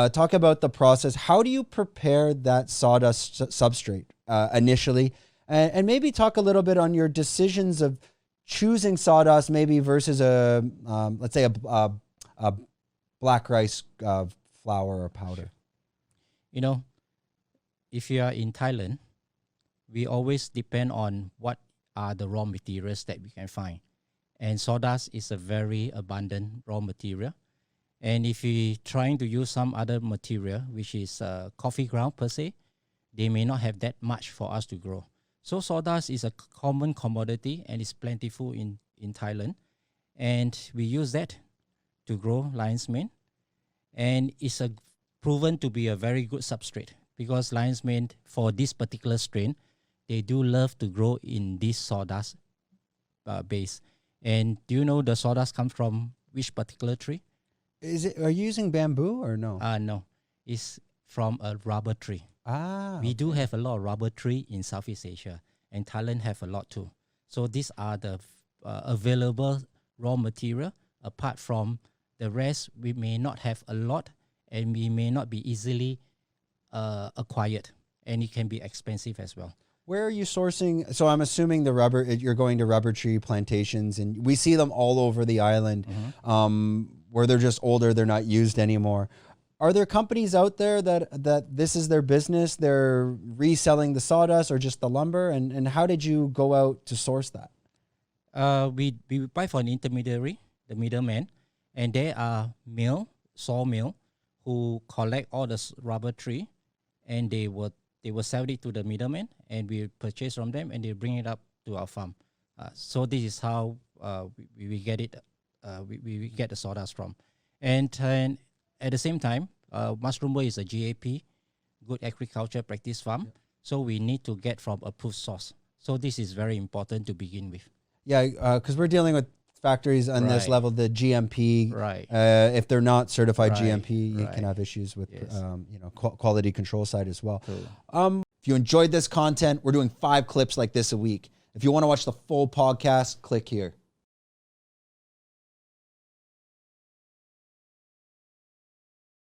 Talk about the process. How do you prepare that sawdust substrate initially? And maybe talk a little bit on your decisions of choosing sawdust maybe versus let's say a black rice flour or powder. You know, if you are in Thailand, we always depend on what are the raw materials that we can find. And sawdust is a very abundant raw material. And if you're trying to use some other material, which is coffee ground per se, they may not have that much for us to grow. So sawdust is a common commodity and is plentiful in Thailand. And we use that to grow lion's mane. And it's proven to be a very good substrate because lion's mane, for this particular strain, they do love to grow in this sawdust base. And do you know the sawdust comes from which particular tree? Are you using bamboo or no? No, it's from a rubber tree. We do have a lot of rubber tree in Southeast Asia, and Thailand have a lot too. So these are the available raw material. Apart from the rest, we may not have a lot, and we may not be easily acquired, and it can be expensive as well. Where are you sourcing? So I'm assuming you're going to rubber tree plantations, and we see them all over the island. Where they're just older, they're not used anymore. Are there companies out there that this is their business? They're reselling the sawdust or just the lumber? And how did you go out to source that? We buy from an intermediary, the middleman, and they are sawmill, who collect all the rubber tree, and they will sell it to the middleman, and we purchase from them, and they bring it up to our farm. So this is how we get it. We get the sawdust from, and at the same time, Mushroomber is a GAP, Good Agriculture Practice Farm. Yep. So we need to get from approved source. So this is very important to begin with. Yeah, because we're dealing with factories on this level, the GMP. Right. If they're not certified GMP, you can have issues with quality control side as well. If you enjoyed this content, we're doing 5 clips like this a week. If you want to watch the full podcast, click here.